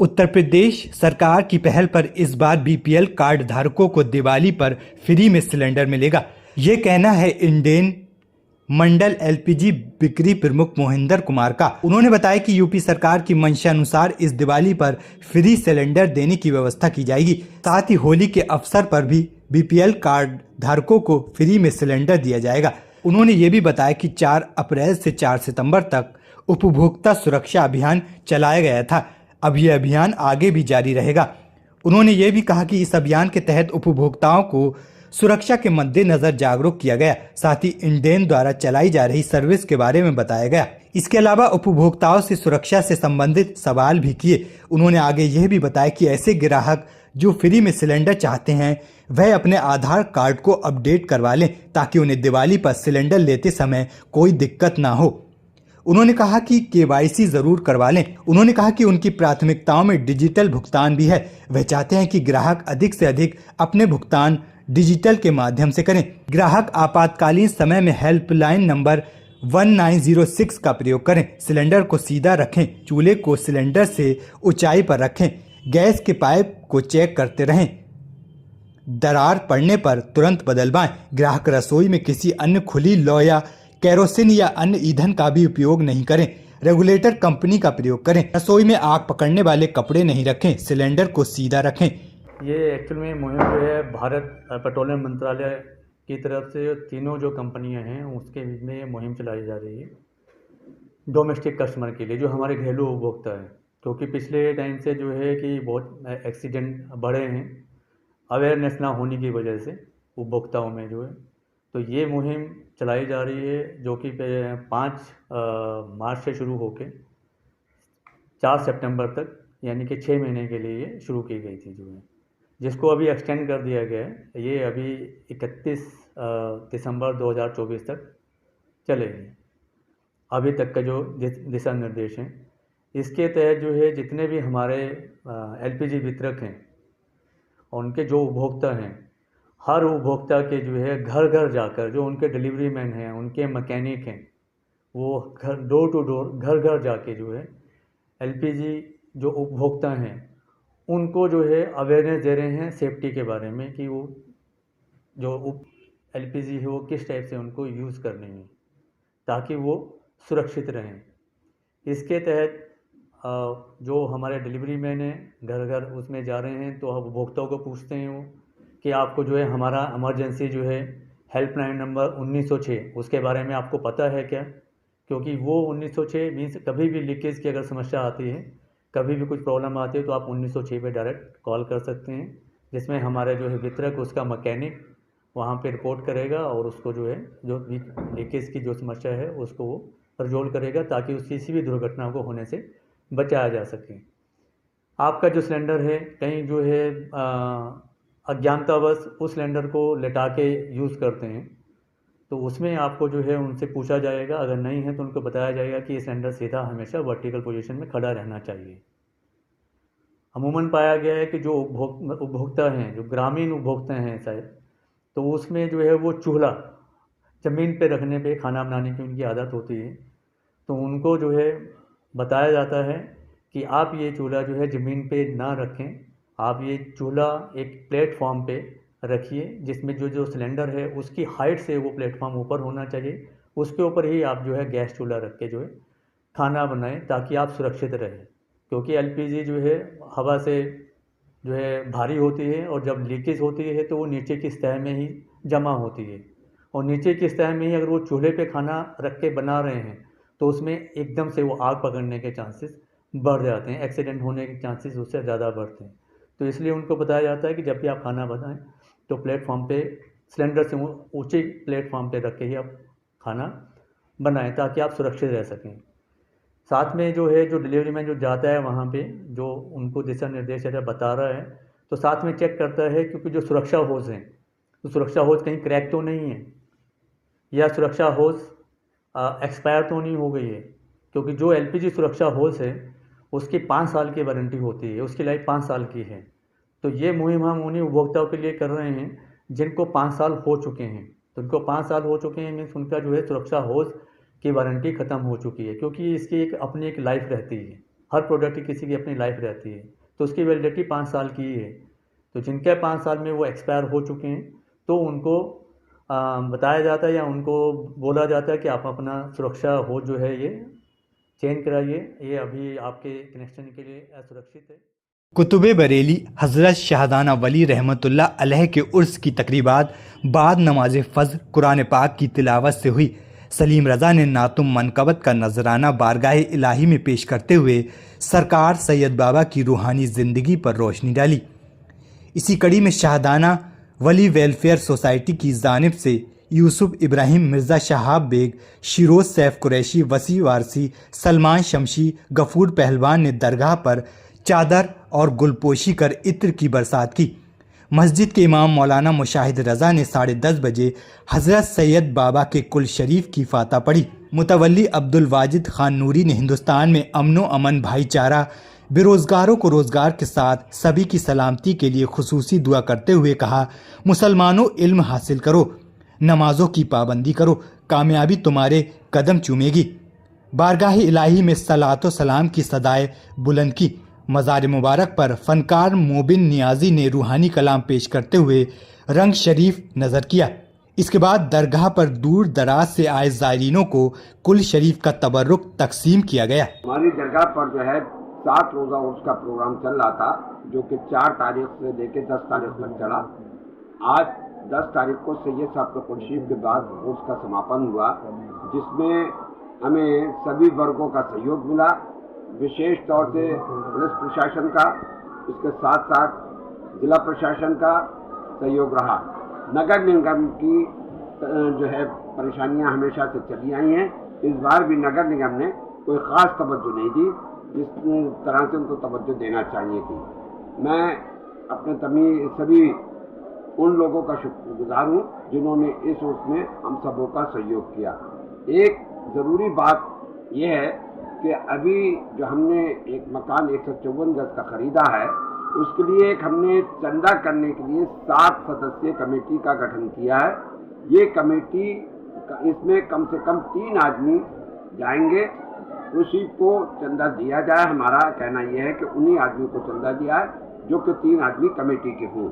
उत्तर प्रदेश सरकार की पहल पर इस बार बीपीएल कार्ड धारकों को दिवाली पर फ्री में सिलेंडर मिलेगा। ये कहना है इंडेन मंडल एलपीजी बिक्री प्रमुख मोहिंदर कुमार का। उन्होंने बताया कि यूपी सरकार की मंशा अनुसार इस दिवाली पर फ्री सिलेंडर देने की व्यवस्था की जाएगी। साथ ही होली के अवसर पर भी बीपीएल कार्ड धारकों को फ्री में सिलेंडर दिया जाएगा। उन्होंने ये भी बताया कि 4 अप्रैल से 4 सितंबर तक उपभोक्ता सुरक्षा अभियान चलाया गया था। अब यह अभियान आगे भी जारी रहेगा। उन्होंने ये भी कहा कि इस अभियान के तहत उपभोक्ताओं को सुरक्षा के मद्देनजर जागरूक किया गया। साथ ही इंडेन द्वारा चलाई जा रही सर्विस के बारे में बताया गया। इसके अलावा उपभोक्ताओं से सुरक्षा से संबंधित सवाल भी किए। उन्होंने आगे यह भी बताया कि ऐसे ग्राहक जो फ्री में सिलेंडर चाहते हैं वह अपने आधार कार्ड को अपडेट करवा लें ताकि उन्हें दिवाली पर सिलेंडर लेते समय कोई दिक्कत ना हो। उन्होंने कहा कि केवाईसी जरूर करवा लें। उन्होंने कहा कि उनकी प्राथमिकताओं में डिजिटल भुगतान भी है। वह चाहते हैं कि ग्राहक अधिक से अधिक अपने भुगतान डिजिटल के माध्यम से करें। ग्राहक आपातकालीन समय में हेल्पलाइन नंबर 1906 का प्रयोग करें। सिलेंडर को सीधा रखें, चूल्हे को सिलेंडर से ऊंचाई पर रखें, गैस के पाइप को चेक करते रहें, दरार पड़ने पर तुरंत बदलवाएं। ग्राहक रसोई में किसी अन्य खुली लौ या केरोसिन या अन्य ईंधन का भी उपयोग नहीं करें। रेगुलेटर कंपनी का प्रयोग करें। रसोई में आग पकड़ने वाले कपड़े नहीं रखें। सिलेंडर को सीधा रखें। ये एक्चुअल में मुहिम जो है भारत पेट्रोलियम मंत्रालय की तरफ से तीनों जो कंपनियां हैं उसके बीच में ये मुहिम चलाई जा रही है डोमेस्टिक कस्टमर के लिए, जो हमारे घरेलू उपभोक्ता हैं। क्योंकि पिछले टाइम से जो है कि बहुत एक्सीडेंट बढ़े हैं अवेयरनेस ना होने की वजह से उपभोक्ताओं में जो है। तो ये मुहिम चलाई जा रही है जो कि 5 मार्च से शुरू होकर 4 सितंबर तक यानी कि 6 महीने के लिए ये शुरू की गई थी जो है, जिसको अभी एक्सटेंड कर दिया गया है। ये अभी 31 दिसंबर 2024 तक चलेगी। अभी तक का जो दिशा निर्देश हैं इसके तहत जो है जितने भी हमारे एलपीजी वितरक हैं उनके जो उपभोक्ता हैं, हर उपभोक्ता के जो है घर घर जाकर, जो उनके डिलीवरी मैन हैं, उनके मैकेनिक हैं, वो घर डोर टू डोर घर घर जाके जो है एलपीजी जो उपभोक्ता हैं उनको जो है अवेयरनेस दे रहे हैं सेफ्टी के बारे में कि वो जो एलपीजी है वो किस टाइप से उनको यूज़ करनी है ताकि वो सुरक्षित रहें। इसके तहत जो हमारे डिलीवरी मैन हैं घर घर उसमें जा रहे हैं तो उपभोक्ताओं को पूछते हैं वो कि आपको जो है हमारा इमरजेंसी जो है हेल्पलाइन नंबर 1906 उसके बारे में आपको पता है क्या? क्योंकि वो 1906 मीन्स कभी भी लीकेज की अगर समस्या आती है, कभी भी कुछ प्रॉब्लम आती है तो आप 1906 पे डायरेक्ट कॉल कर सकते हैं, जिसमें हमारे जो है वितरक उसका मैकेनिक वहाँ पे रिपोर्ट करेगा और उसको जो है जो लीकेज की जो समस्या है उसको वो रिजोल्व करेगा ताकि उस किसी भी दुर्घटना को होने से बचाया जा सके। आपका जो सिलेंडर है कहीं जो है अज्ञानतावश उस सिलेंडर को लेटा के यूज़ करते हैं तो उसमें आपको जो है उनसे पूछा जाएगा, अगर नहीं है तो उनको बताया जाएगा कि ये सिलेंडर सीधा हमेशा वर्टिकल पोजीशन में खड़ा रहना चाहिए। अमूमन पाया गया है कि जो उपभोक्ता हैं, जो ग्रामीण उपभोक्ता हैं शायद, तो उसमें जो है वो चूल्हा ज़मीन पे रखने पे खाना बनाने की उनकी आदत होती है, तो उनको जो है बताया जाता है कि आप ये चूल्हा जो है ज़मीन पे ना रखें, आप ये चूल्हा एक प्लेटफॉर्म पे रखिए जिसमें जो सिलेंडर है उसकी हाइट से वो प्लेटफॉर्म ऊपर होना चाहिए। उसके ऊपर ही आप जो है गैस चूल्हा रख के जो है खाना बनाएं ताकि आप सुरक्षित रहें। क्योंकि एलपीजी जो है हवा से जो है भारी होती है और जब लीकेज होती है तो वो नीचे की सतह में ही जमा होती है और नीचे की सतह में ही अगर वो चूल्हे पे खाना रख के बना रहे हैं तो उसमें एकदम से वो आग पकड़ने के चांसेस बढ़ जाते हैं, एक्सीडेंट होने के चांसेस उससे ज़्यादा बढ़ते हैं। तो इसलिए उनको बताया जाता है कि जब भी आप खाना बनाएं तो प्लेटफॉर्म पे सिलेंडर से ऊंचे प्लेटफॉर्म पे रख के ही आप खाना बनाएं ताकि आप सुरक्षित रह सकें। साथ में जो है जो डिलीवरी मैन जो जाता है वहाँ पे जो उनको दिशा निर्देश है बता रहा है तो साथ में चेक करता है क्योंकि जो सुरक्षा होज हैं तो सुरक्षा होज कहीं क्रैक तो नहीं है या सुरक्षा होज एक्सपायर तो नहीं हो गई है। क्योंकि जो एलपीजी सुरक्षा होज है उसकी 5 साल की वारंटी होती है, उसकी लाइफ 5 साल की है। तो ये मुहिम हम उन्हीं उपभोक्ताओं के लिए कर रहे हैं जिनको 5 साल हो चुके हैं। तो उनको 5 साल हो चुके हैं मीन्स उनका जो है सुरक्षा होज की वारंटी ख़त्म हो चुकी है, क्योंकि इसकी एक अपनी एक लाइफ रहती है। हर प्रोडक्ट की किसी की अपनी लाइफ रहती है, तो उसकी वैलिडिटी 5 साल की ही है। तो जिनके 5 साल में वो एक्सपायर हो चुके हैं तो उनको बताया जाता है या उनको बोला जाता है कि आप अपना सुरक्षा हो जो है ये चेंज कराइए, ये अभी आपके कनेक्शन के लिए असुरक्षित है। कुतुबे बरेली हज़रत शाहदाना वली रहमतुल्लाह अलैह के उर्स की तकरीबात बाद नमाज फ़ज्र कुरान पाक की तिलावत से हुई। सलीम रज़ा ने नातुम मनकबत का नजराना बारगाह इलाही में पेश करते हुए सरकार सैयद बाबा की रूहानी ज़िंदगी पर रोशनी डाली। इसी कड़ी में शाहदाना वली वेलफेयर सोसाइटी की जानिब से यूसुफ इब्राहिम, मिर्ज़ा शहाब बेग, शिरोज सैफ कुरैशी, वसी वारसी, सलमान शमशी, गफूर पहलवान ने दरगाह पर चादर और गुलपोशी कर इत्र की बरसात की। मस्जिद के इमाम मौलाना मुशाहिद रज़ा ने 10:30 बजे हज़रत सैयद बाबा के कुल शरीफ की फाता पढ़ी। मुतवल्ली अब्दुल वाजिद खान नूरी ने हिंदुस्तान में अमनो अमन, भाईचारा, बेरोज़गारों को रोज़गार के साथ सभी की सलामती के लिए खुसूसी दुआ करते हुए कहा, मुसलमानों इल्म हासिल करो, नमाजों की पाबंदी करो, कामयाबी तुम्हारे कदम चूमेगी। बारगाह इलाही में सलातो सलाम की सदाए बुलंद की। मज़ार मुबारक पर फ़नकार मोबिन नियाजी ने रूहानी कलाम पेश करते हुए रंग शरीफ नज़र किया। इसके बाद दरगाह पर दूर दराज से आए ज़ायरीनों को कुल शरीफ का तबर्रुक तकसीम किया गया। हमारी दरगाह पर जो है 7 रोज़ा उर्स का प्रोग्राम चल रहा था, जो कि 4 तारीख से लेकर 10 तारीख तक चला। आज 10 तारीख को सैयद साहब के खुर्शीद के बाद उर्स का समापन हुआ, जिसमें हमें सभी वर्गों का सहयोग मिला, विशेष तौर से पुलिस प्रशासन का, इसके साथ साथ जिला प्रशासन का सहयोग रहा। नगर निगम की जो है परेशानियां हमेशा से चली आई हैं। इस बार भी नगर निगम ने कोई ख़ास तवज्जो नहीं दी जिस तरह से उनको तवज्जो देना चाहिए थी। मैं अपने सभी उन लोगों का शुक्रगुजार हूँ जिन्होंने इस उसमें हम सबों का सहयोग किया। एक ज़रूरी बात यह है कि अभी जो हमने एक मकान 154 गज का ख़रीदा है, उसके लिए हमने चंदा करने के लिए 7 सदस्यीय कमेटी का गठन किया है। ये कमेटी, इसमें कम से कम 3 आदमी जाएंगे, उसी को चंदा दिया जाए। हमारा कहना यह है कि उन्हीं आदमी को चंदा दिया है जो कि 3 आदमी कमेटी के हों।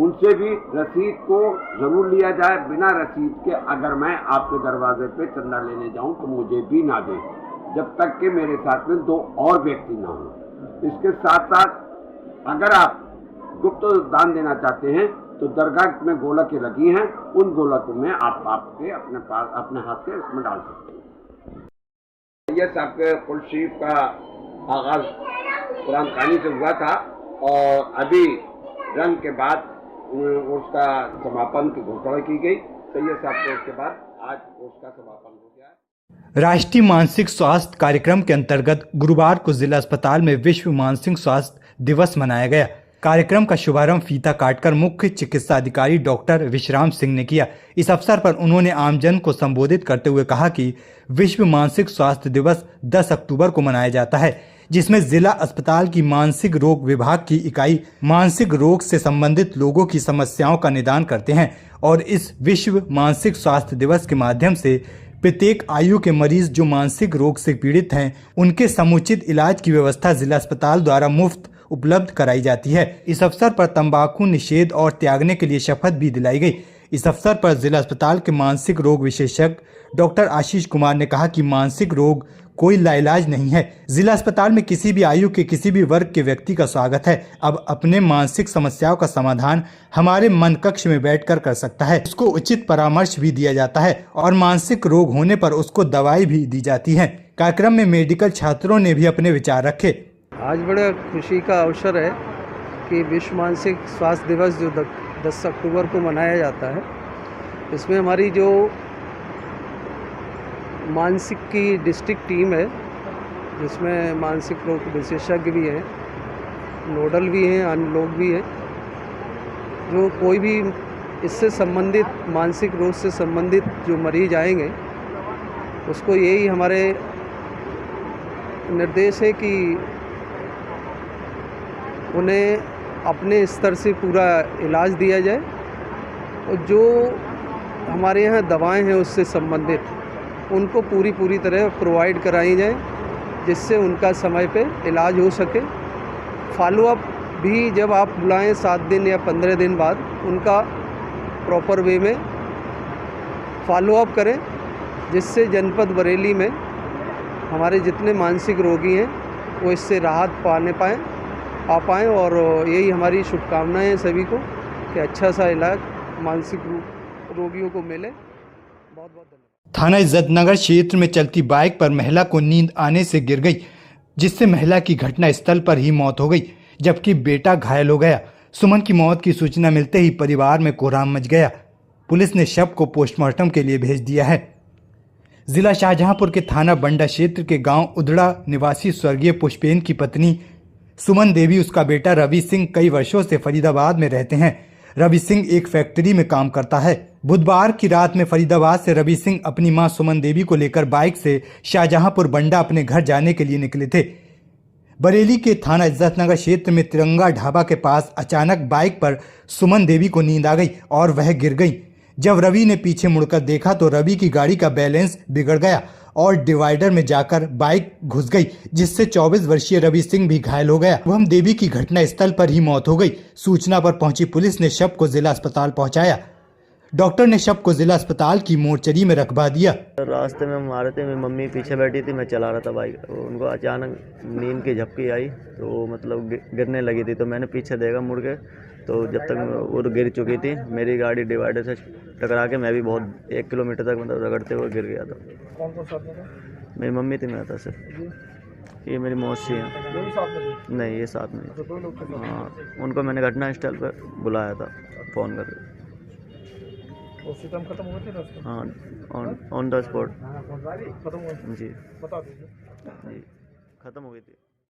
उनसे भी रसीद को ज़रूर लिया जाए। बिना रसीद के अगर मैं आपके दरवाजे पे चंदा लेने जाऊं तो मुझे भी ना दें, जब तक कि मेरे साथ में 2 और व्यक्ति ना हों। इसके साथ साथ अगर आप गुप्त दान देना चाहते हैं तो दरगाह में गोलकें लगी हैं, उन गोलकों में आप आपके अपने हाथ से इसमें डाल सकते हैं। सैयद साहब के कुल शरीफ का आगाज़ कुरान खानी से हुआ था और अभी रंग के बाद उसका समापन की घोषणा की गई। सैयद साहब के उसके बाद आज उसका समापन हो गया। राष्ट्रीय मानसिक स्वास्थ्य कार्यक्रम के अंतर्गत गुरुवार को जिला अस्पताल में विश्व मानसिक स्वास्थ्य दिवस मनाया गया। कार्यक्रम का शुभारंभ फीता काटकर मुख्य चिकित्सा अधिकारी डॉक्टर विश्राम सिंह ने किया। इस अवसर पर उन्होंने आमजन को संबोधित करते हुए कहा कि विश्व मानसिक स्वास्थ्य दिवस 10 अक्टूबर को मनाया जाता है, जिसमें जिला अस्पताल की मानसिक रोग विभाग की इकाई मानसिक रोग से संबंधित लोगों की समस्याओं का निदान करते हैं और इस विश्व मानसिक स्वास्थ्य दिवस के माध्यम से प्रत्येक आयु के मरीज जो मानसिक रोग से पीड़ित हैं, उनके समुचित इलाज की व्यवस्था जिला अस्पताल द्वारा मुफ्त उपलब्ध कराई जाती है। इस अवसर पर तंबाकू निषेध और त्यागने के लिए शपथ भी दिलाई गई। इस अवसर पर जिला अस्पताल के मानसिक रोग विशेषज्ञ डॉक्टर आशीष कुमार ने कहा कि मानसिक रोग कोई लाइलाज नहीं है। जिला अस्पताल में किसी भी आयु के किसी भी वर्ग के व्यक्ति का स्वागत है। अब अपने मानसिक समस्याओं का समाधान हमारे मन कक्ष में बैठकर कर सकता है। उसको उचित परामर्श भी दिया जाता है और मानसिक रोग होने पर उसको दवाई भी दी जाती है। कार्यक्रम में मेडिकल छात्रों ने भी अपने विचार रखे। आज बड़ा खुशी का अवसर है कि विश्व मानसिक स्वास्थ्य दिवस जो 10 अक्टूबर को मनाया जाता है, इसमें हमारी जो मानसिक की डिस्ट्रिक्ट टीम है, जिसमें मानसिक रोग विशेषज्ञ भी हैं, नोडल भी हैं, अन्य लोग भी हैं, जो कोई भी इससे संबंधित मानसिक रोग से संबंधित जो मरीज आएंगे, उसको यही हमारे निर्देश है कि उन्हें अपने स्तर से पूरा इलाज दिया जाए और जो हमारे यहाँ दवाएं हैं उससे संबंधित उनको पूरी तरह प्रोवाइड कराई जाए जिससे उनका समय पे इलाज हो सके। फॉलोअप भी जब आप बुलाएं 7 दिन या 15 दिन बाद, उनका प्रॉपर वे में फॉलोअप करें, जिससे जनपद बरेली में हमारे जितने मानसिक रोगी हैं वो इससे राहत पा पाएँ। और यही हमारी शुभकामनाएं हैं सभी को कि अच्छा सा इलाज मानसिक रोगियों को मिले। बहुत बहुत धन्यवाद। थाना इज्जतनगर क्षेत्र में चलती बाइक पर महिला को नींद आने से गिर गई, जिससे महिला की घटना स्थल पर ही मौत हो गई, जबकि बेटा घायल हो गया। सुमन की मौत की सूचना मिलते ही परिवार में कोहराम मच गया। पुलिस ने शव को पोस्टमार्टम के लिए भेज दिया है। जिला शाहजहांपुर के थाना बंडा क्षेत्र के गांव उधड़ा निवासी स्वर्गीय पुष्पेन की पत्नी सुमन देवी, उसका बेटा रवि सिंह कई वर्षों से फरीदाबाद में रहते हैं। रवि सिंह एक फैक्ट्री में काम करता है। बुधवार की रात में फरीदाबाद से रवि सिंह अपनी मां सुमन देवी को लेकर बाइक से शाहजहांपुर बंडा अपने घर जाने के लिए निकले थे। बरेली के थाना इज्जतनगर क्षेत्र में तिरंगा ढाबा के पास अचानक बाइक पर सुमन देवी को नींद आ गई और वह गिर गई। जब रवि ने पीछे मुड़कर देखा तो रवि की गाड़ी का बैलेंस बिगड़ गया और डिवाइडर में जाकर बाइक घुस गई, जिससे 24 वर्षीय रवि सिंह भी घायल हो गया। वह देवी की घटना स्थल पर ही मौत हो गई। सूचना पर पहुंची पुलिस ने शव को जिला अस्पताल पहुंचाया। डॉक्टर ने शव को जिला अस्पताल की मोर्चरी में रखवा दिया। रास्ते में हम आ रहे थे, मेरी मम्मी पीछे बैठी थी, मैं चला रहा था बाइक। उनको अचानक नींद की झपकी आई तो मतलब गिरने लगी थी, तो मैंने पीछे देखा मुड़ के, तो जब तक वो गिर चुकी थी, मेरी गाड़ी डिवाइडर से टकरा के मैं भी बहुत 1 किलोमीटर तक मतलब रगड़ते हुए गिर गया था। कौन कौन साथ में था? मेरी मम्मी थी, मैं था सिर्फ। ये मेरी मौसी है। नहीं, ये साथ में। हाँ, उनको मैंने घटना स्थल पर बुलाया था फ़ोन करके। खत्म हो गए थे? हाँ, ऑन द स्पॉट। खत्म हुआ? जी बता दीजिए। जी, ख़त्म हो गई थी।